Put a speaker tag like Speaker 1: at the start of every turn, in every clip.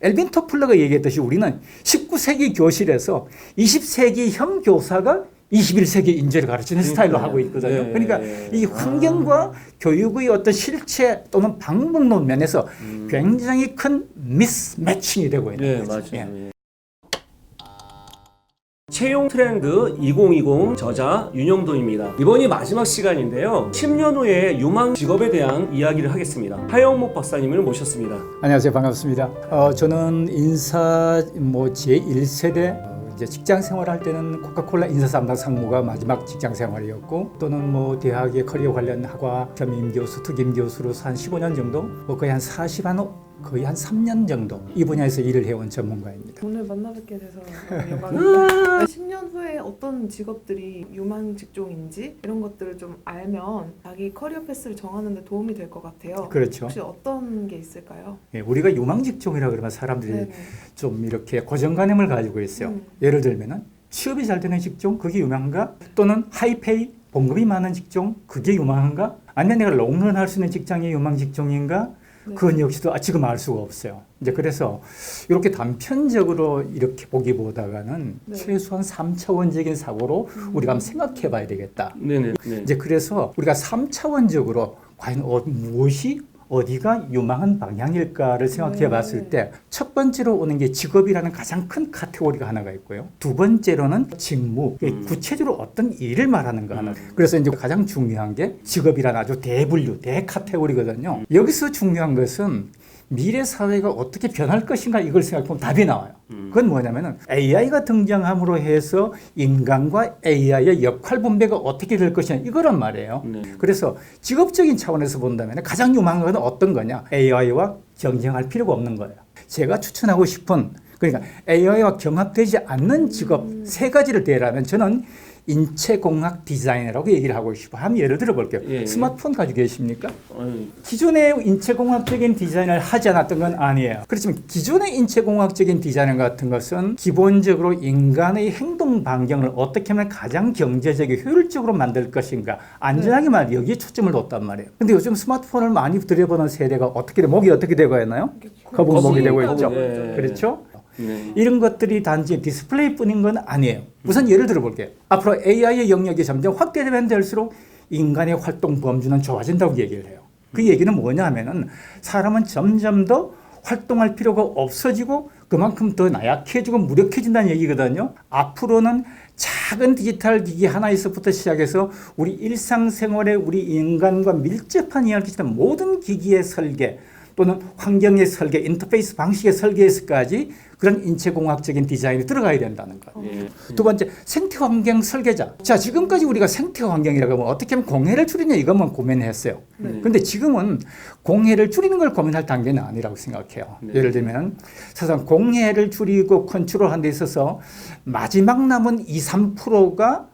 Speaker 1: 엘빈 토플러가 얘기했듯이 우리는 19세기 교실에서 20세기형 교사가 21세기 인재를 가르치는 스타일로 하고 있거든요.
Speaker 2: 네.
Speaker 1: 그러니까 이 환경과 교육의 어떤 실체 또는 방법론 면에서 굉장히 큰 미스매칭이 되고 있는
Speaker 2: 네,
Speaker 1: 거죠.
Speaker 2: 맞아요. 예. 채용 트렌드 2020 저자 윤영도입니다. 이번이 마지막 시간인데요. 10년 후에 유망 직업에 대한 이야기를 하겠습니다. 하영목 박사님을 모셨습니다.
Speaker 1: 안녕하세요. 반갑습니다. 저는 인사 제1세대 이제 직장 생활할 때는 코카콜라 인사 담당 상무가 마지막 직장 생활이었고 또는 대학의 커리어 관련 학과 겸임 교수, 특임 교수로서 한 15년 정도, 거의 한 3년 정도 이 분야에서 일을 해온 전문가입니다.
Speaker 3: 오늘 만나뵙게 돼서 너무 영광입니다. 10년 후에 어떤 직업들이 유망 직종인지 이런 것들을 좀 알면 자기 커리어 패스를 정하는 데 도움이 될 것 같아요.
Speaker 1: 그렇죠.
Speaker 3: 혹시 어떤 게 있을까요?
Speaker 1: 우리가 유망 직종이라 그러면 사람들이
Speaker 3: 네네.
Speaker 1: 좀 이렇게 고정관념을 가지고 있어요. 예를 들면은 취업이 잘 되는 직종 그게 유망한가? 또는 하이페이 봉급이 많은 직종 그게 유망한가? 아니면 내가 롱런 할 수 있는 직장이 유망 직종인가? 그건 역시도 지금 알 수가 없어요. 이제 그래서 이렇게 단편적으로 이렇게 보기보다는 최소한 3차원적인 사고로 우리가 한번 생각해 봐야 되겠다.
Speaker 2: 네네. 네.
Speaker 1: 이제 그래서 우리가 3차원적으로 과연 무엇이 어디가 유망한 방향일까를 생각해 봤을 때 첫 번째로 오는 게 직업이라는 가장 큰 카테고리가 하나가 있고요. 두 번째로는 직무, 구체적으로 어떤 일을 말하는가 하나. 그래서 이제 가장 중요한 게 직업이라는 아주 대분류, 대카테고리거든요. 여기서 중요한 것은 미래 사회가 어떻게 변할 것인가 이걸 생각하면 답이 나와요. 그건 뭐냐면은 AI가 등장함으로 해서 인간과 AI의 역할 분배가 어떻게 될 것이냐 이거란 말이에요. 그래서 직업적인 차원에서 본다면 가장 유망한 건 어떤 거냐? AI와 경쟁할 필요가 없는 거예요. 제가 추천하고 싶은 그러니까 AI와 경합되지 않는 직업 세 가지를 대라면 저는 인체공학 디자이너라고 얘기를 하고 싶어요. 한번 예를 들어 볼게요. 스마트폰 가지고 계십니까? 기존의 인체공학적인 디자인을 하지 않았던 건 아니에요. 그렇지만 기존의 인체공학적인 디자인 같은 것은 기본적으로 인간의 행동 반경을 어떻게 하면 가장 경제적이고 효율적으로 만들 것인가 안전하게 말 여기에 초점을 뒀단 말이에요. 근데 요즘 스마트폰을 많이 들여보는 세대가 목이 어떻게 되고 있나요? 거북목이 되고 있죠. 그렇죠? 이런 것들이 단지 디스플레이뿐인 건 아니에요. 우선 예를 들어 볼게요. 앞으로 AI의 영역이 점점 확대되면 될수록 인간의 활동 범주는 좁아진다고 얘기를 해요. 그 얘기는 뭐냐 하면은 사람은 점점 더 활동할 필요가 없어지고 그만큼 더 나약해지고 무력해진다는 얘기거든요. 앞으로는 작은 디지털 기기 하나에서부터 시작해서 우리 일상생활에 우리 인간과 밀접한 이야기를 하는 모든 기기의 설계 또는 환경의 설계, 인터페이스 방식의 설계에서까지 그런 인체공학적인 디자인이 들어가야 된다는 거예요. 두 번째, 생태환경 설계자. 자, 지금까지 우리가 생태환경이라고 하면 어떻게 하면 공해를 줄이냐 이것만 고민했어요. 그런데 지금은 공해를 줄이는 걸 고민할 단계는 아니라고 생각해요. 예를 들면 사실상 공해를 줄이고 컨트롤하는 데 있어서 마지막 남은 2, 3%가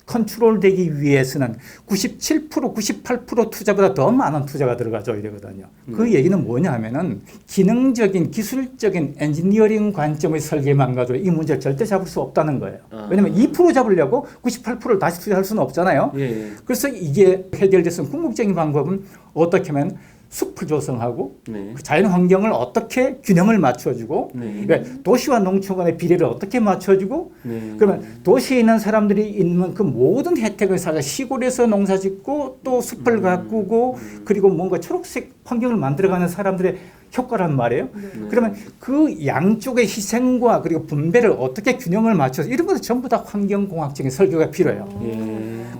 Speaker 1: 컨트롤되기 위해서는 97%, 98% 투자보다 더 많은 투자가 들어가죠 이러거든요. 그 얘기는 뭐냐 하면은 기능적인, 기술적인 엔지니어링 관점의 설계만 가지고 이 문제를 절대 잡을 수 없다는 거예요. 왜냐하면 2% 잡으려고 98%를 다시 투자할 수는 없잖아요. 그래서 이게 해결됐으면 궁극적인 방법은 어떻게 하면 숲을 조성하고 그 자연 환경을 어떻게 균형을 맞춰주고 그러니까 도시와 농촌 간의 비례를 어떻게 맞춰주고 그러면 도시에 있는 사람들이 있는 그 모든 혜택을 시골에서 농사짓고 또 숲을 가꾸고 그리고 뭔가 초록색 환경을 만들어가는 사람들의 효과란 말이에요. 그러면 그 양쪽의 희생과 그리고 분배를 어떻게 균형을 맞춰서 이런 것도 전부 다 환경공학적인 설계가 필요해요.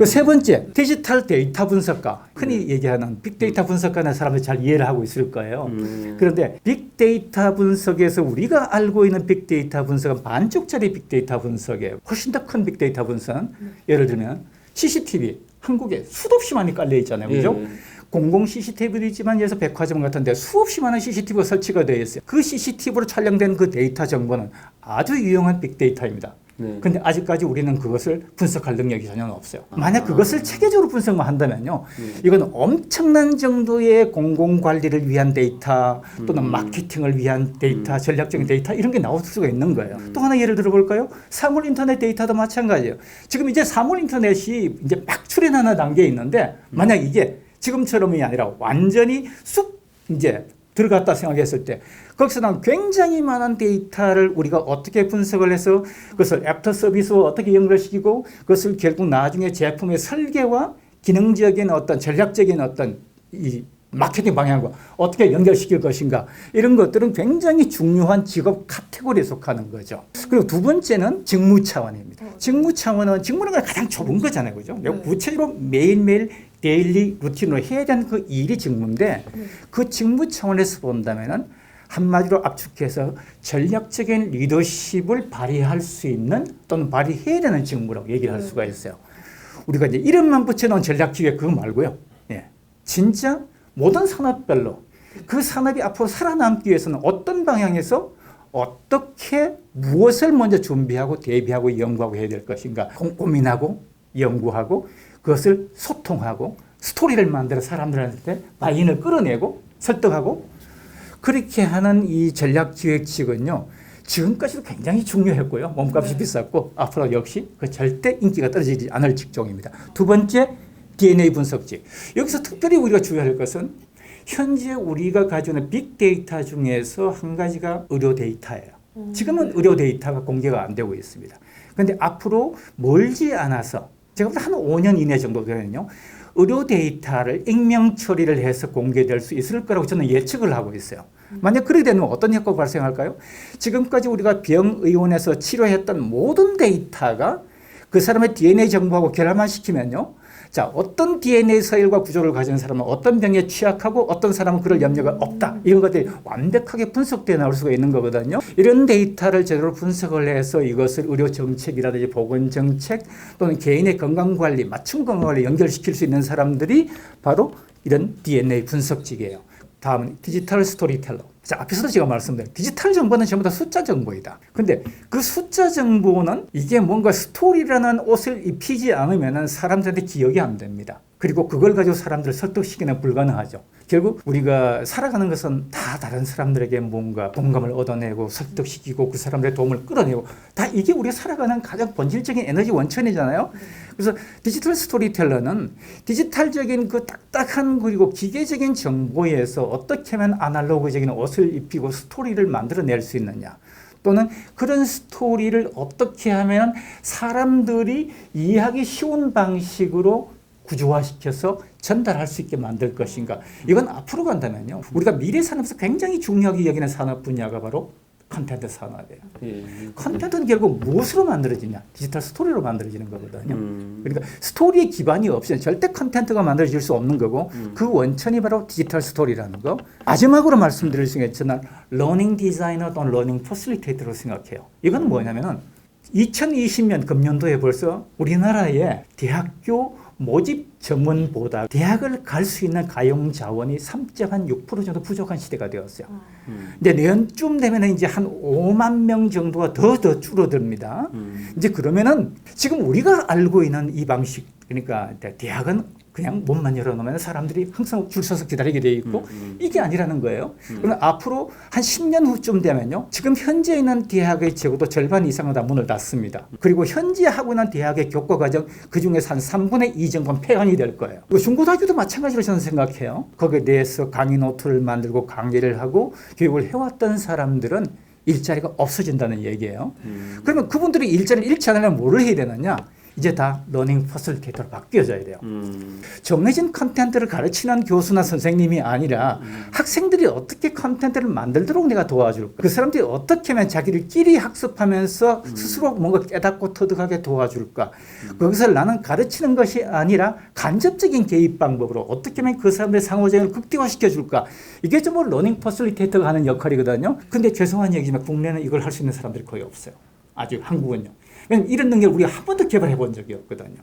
Speaker 1: 세 번째, 디지털 데이터 분석가. 흔히 얘기하는 빅데이터 분석가는 사람들이 잘 이해를 하고 있을 거예요. 그런데 빅데이터 분석에서 우리가 알고 있는 빅데이터 분석은 반쪽짜리 빅데이터 분석이에요. 훨씬 더 큰 빅데이터 분석은 예를 들면 CCTV, 한국에 수도 없이 많이 깔려 있잖아요. 그죠? 공공 CCTV도 있지만 예를 들어서 백화점 같은 데 수없이 많은 CCTV가 설치가 되어 있어요. 그 CCTV로 촬영된 그 데이터 정보는 아주 유용한 빅데이터입니다. 근데 아직까지 우리는 그것을 분석할 능력이 전혀 없어요. 만약 그것을 체계적으로 분석만 한다면요. 이건 엄청난 정도의 공공관리를 위한 데이터 또는 마케팅을 위한 데이터, 전략적인 데이터 이런 게 나올 수가 있는 거예요. 또 하나 예를 들어볼까요? 사물 인터넷 데이터도 마찬가지예요. 지금 이제 사물 인터넷이 이제 막 출현하는 단계에 있는데 만약 이게 지금처럼이 아니라 완전히 이제 들어갔다 생각했을 때 거기서 나온 굉장히 많은 데이터를 우리가 어떻게 분석을 해서 그것을 애프터 서비스와 어떻게 연결시키고 그것을 결국 나중에 제품의 설계와 기능적인 어떤 전략적인 어떤 이 마케팅 방향과 어떻게 연결시킬 것인가 이런 것들은 굉장히 중요한 직업 카테고리에 속하는 거죠. 그리고 두 번째는 직무 차원입니다. 직무 차원은 직무는 가장 좁은 거잖아요. 그죠?
Speaker 3: 네.
Speaker 1: 구체적으로 매일매일 데일리 루틴으로 해야 되는 그 일이 직무인데 그 직무 차원에서 본다면은 한마디로 압축해서 전략적인 리더십을 발휘할 수 있는 또는 발휘해야 되는 직무라고 얘기를 할 수가 있어요. 우리가 이제 이름만 붙여놓은 전략기획 그거 말고요. 예. 진짜 모든 산업별로 그 산업이 앞으로 살아남기 위해서는 어떤 방향에서 어떻게 무엇을 먼저 준비하고 대비하고 연구하고 해야 될 것인가 고민하고 연구하고 그것을 소통하고 스토리를 만들어 사람들한테 바이인을 끌어내고 설득하고 그렇게 하는 이 전략기획직은요. 지금까지도 굉장히 중요했고요. 몸값이 비쌌고 앞으로 역시 그 절대 인기가 떨어지지 않을 직종입니다. 두 번째 DNA 분석직. 여기서 특별히 우리가 주의할 것은 현재 우리가 가지고 있는 빅데이터 중에서 한 가지가 의료 데이터예요. 지금은 의료 데이터가 공개가 안 되고 있습니다. 그런데 앞으로 멀지 않아서 제가 한 5년 이내 정도 되면요. 의료 데이터를 익명 처리를 해서 공개될 수 있을 거라고 저는 예측을 하고 있어요. 만약 그렇게 되면 어떤 효과가 발생할까요? 지금까지 우리가 병의원에서 치료했던 모든 데이터가 그 사람의 DNA 정보하고 결합만 시키면요. 자, 어떤 DNA 서열과 구조를 가진 사람은 어떤 병에 취약하고 어떤 사람은 그럴 염려가 없다. 이런 것들이 완벽하게 분석되어 나올 수가 있는 거거든요. 이런 데이터를 제대로 분석을 해서 이것을 의료 정책이라든지 보건 정책 또는 개인의 건강관리, 맞춤 건강관리 연결시킬 수 있는 사람들이 바로 이런 DNA 분석직이에요. 다음은 디지털 스토리텔러. 자, 앞에서도 제가 말씀드린 디지털 정보는 전부 다 숫자 정보이다. 근데 그 숫자 정보는 이게 뭔가 스토리라는 옷을 입히지 않으면 사람들한테 기억이 안 됩니다. 그리고 그걸 가지고 사람들을 설득시키는 불가능하죠. 결국 우리가 살아가는 것은 다 다른 사람들에게 뭔가 공감을 얻어내고 설득시키고 그 사람들의 도움을 끌어내고 다 이게 우리가 살아가는 가장 본질적인 에너지 원천이잖아요. 그래서 디지털 스토리텔러는 디지털적인 그 딱딱한 그리고 기계적인 정보에서 어떻게 하면 아날로그적인 옷을 입히고 스토리를 만들어낼 수 있느냐. 또는 그런 스토리를 어떻게 하면 사람들이 이해하기 쉬운 방식으로 구조화시켜서 전달할 수 있게 만들 것인가. 이건 앞으로 간다면요. 우리가 미래 산업에서 굉장히 중요하게 여기는 산업 분야가 바로 컨텐트 산업이에요.
Speaker 2: 예.
Speaker 1: 컨텐트는 결국 무엇으로 만들어지냐? 디지털 스토리로 만들어지는 거거든요. 그러니까 스토리의 기반이 없이는 절대 컨텐트가 만들어질 수 없는 거고 그 원천이 바로 디지털 스토리라는 거. 마지막으로 말씀드릴 수 있는 저는 러닝 디자이너 또는 러닝 퍼실리테이터로 생각해요. 이건 뭐냐면은 2020년 금년도에 벌써 우리나라의 대학교 모집 전문보다 대학을 갈 수 있는 가용 자원이 3.6% 정도 부족한 시대가 되었어요. 이제 내년쯤 되면 이제 한 5만 명 정도가 더 줄어듭니다. 이제 그러면은 지금 우리가 알고 있는 이 방식, 그러니까 대학은 그냥 문만 열어놓으면 사람들이 항상 줄 서서 기다리게 돼 있고 이게 아니라는 거예요. 그러면 앞으로 한 10년 후쯤 되면요. 지금 현재 있는 대학의 적어도 절반 이상은 다 문을 닫습니다. 그리고 현재 하고 있는 대학의 교과 과정 그중에서 한 3분의 2 정도는 폐관이 될 거예요. 중고등학교도 마찬가지로 저는 생각해요. 거기에 대해서 강의 노트를 만들고 강의를 하고 교육을 해왔던 사람들은 일자리가 없어진다는 얘기예요. 그러면 그분들이 일자리를 잃지 않으려면 뭐를 해야 되느냐? 이제 다 러닝 퍼실리테이터로 바뀌어져야 돼요. 정해진 컨텐츠를 가르치는 교수나 선생님이 아니라 학생들이 어떻게 컨텐츠를 만들도록 내가 도와줄까? 그 사람들이 어떻게 하면 자기들끼리 학습하면서 스스로 뭔가 깨닫고 터득하게 도와줄까? 거기서 나는 가르치는 것이 아니라 간접적인 개입 방법으로 어떻게 하면 그 사람들의 상호작용을 극대화시켜줄까? 이게 좀 러닝 퍼실리테이터가 하는 역할이거든요. 근데 죄송한 얘기지만 국내는 이걸 할 수 있는 사람들이 거의 없어요. 아직 한국은요. 이런 능력을 우리가 한 번도 개발해 본 적이 없거든요.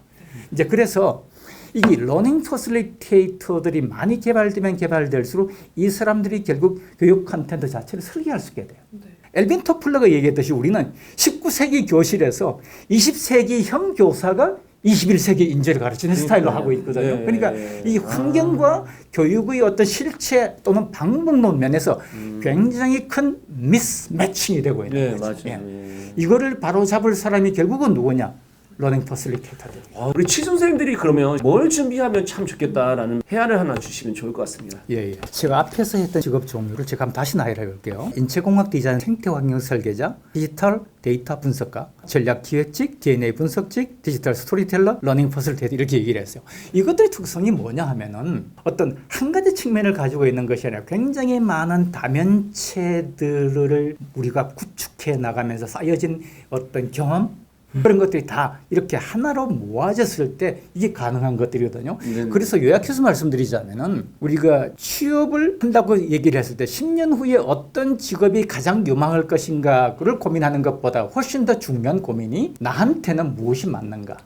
Speaker 1: 이제 그래서 이 러닝 퍼실리테이터들이 많이 개발되면 개발될수록 이 사람들이 결국 교육 컨텐츠 자체를 설계할 수 있게 돼요.
Speaker 3: 네.
Speaker 1: 엘빈 토플러가 얘기했듯이 우리는 19세기 교실에서 20세기형 교사가 21세기 인재를 가르치는 스타일로 하고 있거든요.
Speaker 2: 네.
Speaker 1: 그러니까 이 환경과 교육의 어떤 실체 또는 방법론 면에서 굉장히 큰 미스매칭이 되고 있는
Speaker 2: 네,
Speaker 1: 거죠.
Speaker 2: 맞아요.
Speaker 1: 예. 이거를 바로 잡을 사람이 결국은 누구냐? 러닝 퍼실리테이터들.
Speaker 2: 우리 취준생들이 그러면 뭘 준비하면 참 좋겠다라는 해안을 하나 주시면 좋을 것 같습니다.
Speaker 1: 예. 제가 앞에서 했던 직업 종류를 제가 한번 다시 나열해 볼게요. 인체공학 디자인, 생태 환경 설계자, 디지털 데이터 분석가, 전략 기획직, DNA 분석직, 디지털 스토리텔러, 러닝 퍼실리테이터 이렇게 얘기를 했어요. 이것들의 특성이 뭐냐 하면은 어떤 한 가지 측면을 가지고 있는 것이 아니라 굉장히 많은 다면체들을 우리가 구축해 나가면서 쌓여진 어떤 경험 그런 것들이 다 이렇게 하나로 모아졌을 때 이게 가능한 것들이거든요.
Speaker 2: 네네.
Speaker 1: 그래서 요약해서 말씀드리자면은 우리가 취업을 한다고 얘기를 했을 때 10년 후에 어떤 직업이 가장 유망할 것인가를 고민하는 것보다 훨씬 더 중요한 고민이 나한테는 무엇이 맞는가.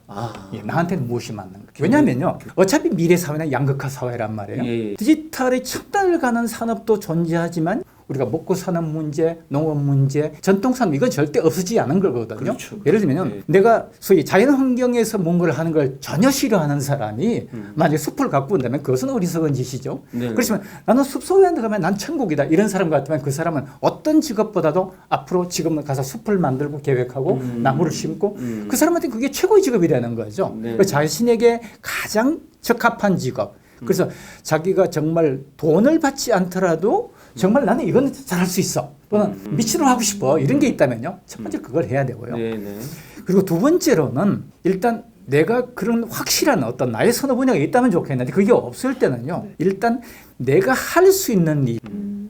Speaker 1: 예, 나한테는 무엇이 맞는가. 왜냐하면요. 어차피 미래 사회는 양극화 사회란 말이에요.
Speaker 2: 예.
Speaker 1: 디지털의 첨단을 가는 산업도 존재하지만 우리가 먹고 사는 문제, 농업 문제, 전통 산업 이건 절대 없어지지 않은 거거든요.
Speaker 2: 그렇죠.
Speaker 1: 예를 들면
Speaker 2: 네.
Speaker 1: 내가 소위 자연 환경에서 뭔가를 하는 걸 전혀 싫어하는 사람이 만약에 숲을 갖고 온다면 그것은 어리석은 짓이죠.
Speaker 2: 네.
Speaker 1: 그렇지만 나는 숲속에 가면 난 천국이다 이런 사람 같으면 그 사람은 어떤 직업보다도 앞으로 지금 가서 숲을 만들고 계획하고 나무를 심고 그 사람한테 그게 최고의 직업이 되는 거죠.
Speaker 2: 네.
Speaker 1: 그 자신에게 가장 적합한 직업. 그래서 자기가 정말 돈을 받지 않더라도 정말 나는 이건 잘할 수 있어 또는 미치도록 하고 싶어 이런 게 있다면요 첫 번째 그걸 해야 되고요.
Speaker 2: 네네.
Speaker 1: 그리고 두 번째로는 일단 내가 그런 확실한 어떤 나의 선호 분야가 있다면 좋겠는데 그게 없을 때는요 일단 내가 할 수 있는 일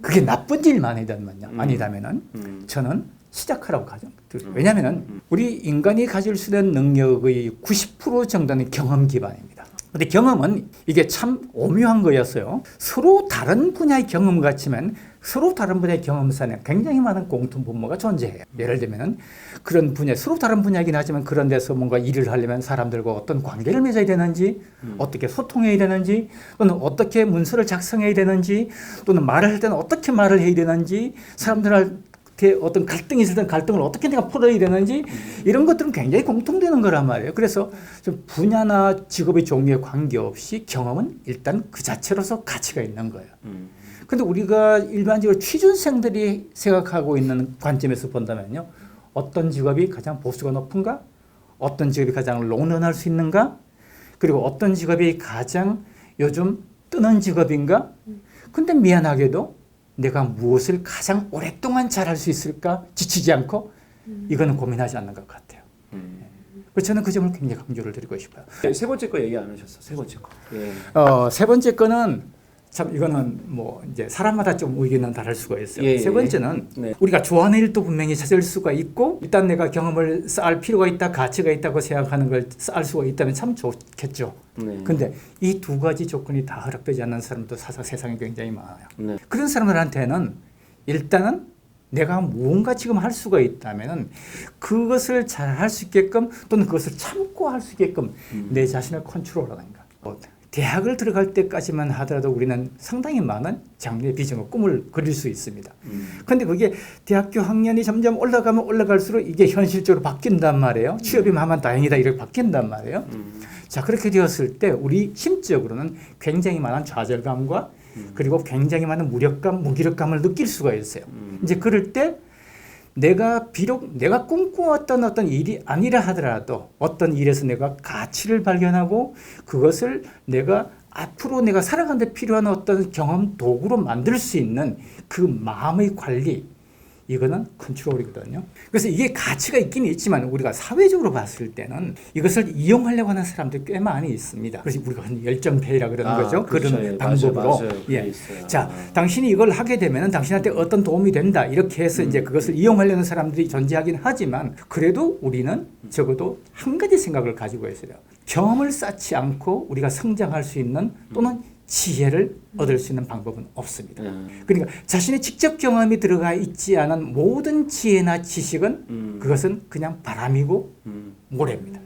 Speaker 1: 그게 나쁜 일만 아니다면은 저는 시작하라고 가죠. 왜냐하면은 우리 인간이 가질 수 있는 능력의 90% 정도는 경험 기반입니다. 근데 경험은 이게 참 오묘한 거였어요. 서로 다른 분야의 경험 같지만 서로 다른 분야의 경험사는 굉장히 많은 공통 분모가 존재해요. 예를 들면 그런 분야, 서로 다른 분야이긴 하지만 그런 데서 뭔가 일을 하려면 사람들과 어떤 관계를 맺어야 되는지, 어떻게 소통해야 되는지, 또는 어떻게 문서를 작성해야 되는지, 또는 말을 할 때는 어떻게 말을 해야 되는지, 사람들한테 어떤 갈등이 있을 때는 갈등을 어떻게 내가 풀어야 되는지 이런 것들은 굉장히 공통되는 거란 말이에요. 그래서 좀 분야나 직업의 종류에 관계없이 경험은 일단 그 자체로서 가치가 있는 거예요. 근데 우리가 일반적으로 취준생들이 생각하고 있는 관점에서 본다면요. 어떤 직업이 가장 보수가 높은가? 어떤 직업이 가장 롱런할 수 있는가? 그리고 어떤 직업이 가장 요즘 뜨는 직업인가? 근데 미안하게도 내가 무엇을 가장 오랫동안 잘할 수 있을까? 지치지 않고 이거는 고민하지 않는 것 같아요. 그래서 저는 그 점을 굉장히 강조를 드리고 싶어요.
Speaker 2: 세 번째 거 얘기 안 하셨어. 세 번째 거. 예.
Speaker 1: 세 번째 거는 참 이거는 뭐 이제 사람마다 좀 의견은 다를 수가 있어요.
Speaker 2: 예,
Speaker 1: 세 번째는
Speaker 2: 네.
Speaker 1: 우리가 좋아하는 일도 분명히 찾을 수가 있고 일단 내가 경험을 쌓을 필요가 있다, 가치가 있다고 생각하는 걸 쌓을 수가 있다면 참 좋겠죠.
Speaker 2: 네.
Speaker 1: 근데 이 두 가지 조건이 다 허락되지 않는 사람도 세상에 굉장히 많아요.
Speaker 2: 네.
Speaker 1: 그런 사람들한테는 일단은 내가 무언가 지금 할 수가 있다면 그것을 잘 할 수 있게끔 또는 그것을 참고 할 수 있게끔 내 자신을 컨트롤하는가. 대학을 들어갈 때까지만 하더라도 우리는 상당히 많은 장래 비전과 꿈을 그릴 수 있습니다. 그런데 그게 대학교 학년이 점점 올라가면 올라갈수록 이게 현실적으로 바뀐단 말이에요. 취업이 하면 다행이다 이렇게 바뀐단 말이에요. 자 그렇게 되었을 때 우리 심적으로는 굉장히 많은 좌절감과 그리고 굉장히 많은 무력감, 무기력감을 느낄 수가 있어요. 이제 그럴 때 비록 내가 꿈꿔왔던 어떤 일이 아니라 하더라도 어떤 일에서 내가 가치를 발견하고 그것을 내가 앞으로 내가 살아가는 데 필요한 어떤 경험 도구로 만들 수 있는 그 마음의 관리 이거는 컨트롤이거든요. 그래서 이게 가치가 있긴 있지만 우리가 사회적으로 봤을 때는 이것을 이용하려고 하는 사람들이 꽤 많이 있습니다. 그래서 우리가 열정페이라 그러는 거죠.
Speaker 2: 그렇죠.
Speaker 1: 그런
Speaker 2: 예,
Speaker 1: 방법으로.
Speaker 2: 맞아요.
Speaker 1: 예. 자, 당신이 이걸 하게 되면 당신한테 어떤 도움이 된다. 이렇게 해서 이제 그것을 이용하려는 사람들이 존재하긴 하지만 그래도 우리는 적어도 한 가지 생각을 가지고 있어요. 경험을 쌓지 않고 우리가 성장할 수 있는 또는 지혜를 얻을 수 있는 방법은 없습니다. 그러니까 자신의 직접 경험이 들어가 있지 않은 모든 지혜나 지식은 그것은 그냥 바람이고 모래입니다.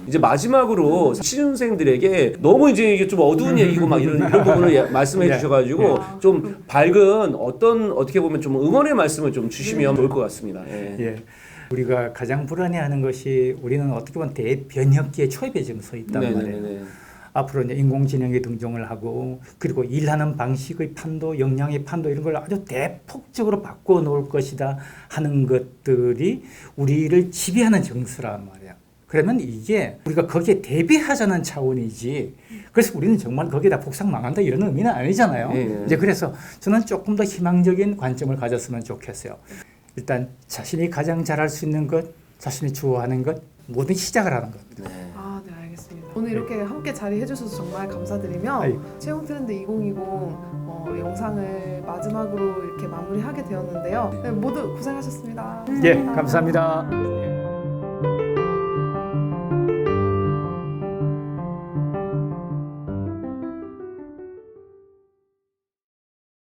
Speaker 2: 이제 마지막으로 취준생들에게 너무 이제 이게 좀 어두운 얘기고 막 이런 부분을 말씀해 주셔가지고 좀 밝은 어떻게 보면 좀 응원의 말씀을 좀 주시면 좋을 것 같습니다. 예.
Speaker 1: 우리가 가장 불안해하는 것이 우리는 어떻게 보면 대변혁기의 초입에 지금 서 있단 말이에요. 앞으로 이제 인공지능이 등장을 하고 그리고 일하는 방식의 판도, 역량의 판도 이런 걸 아주 대폭적으로 바꿔 놓을 것이다 하는 것들이 우리를 지배하는 정서란 말이야. 그러면 이게 우리가 거기에 대비하자는 차원이지. 그래서 우리는 정말 거기다 폭삭 망한다 이런 의미는 아니잖아요.
Speaker 2: 예.
Speaker 1: 이제 그래서 저는 조금 더 희망적인 관점을 가졌으면 좋겠어요. 일단 자신이 가장 잘할 수 있는 것, 자신이 좋아하는 것, 모든 시작을 하는 겁니다.
Speaker 3: 아, 네, 알겠습니다. 오늘 이렇게 함께 자리해 주셔서 정말 감사드리며
Speaker 1: 아이고.
Speaker 3: 채용 트렌드 2020 영상을 마지막으로 이렇게 마무리하게 되었는데요. 네, 모두 고생하셨습니다.
Speaker 1: 예, 감사합니다.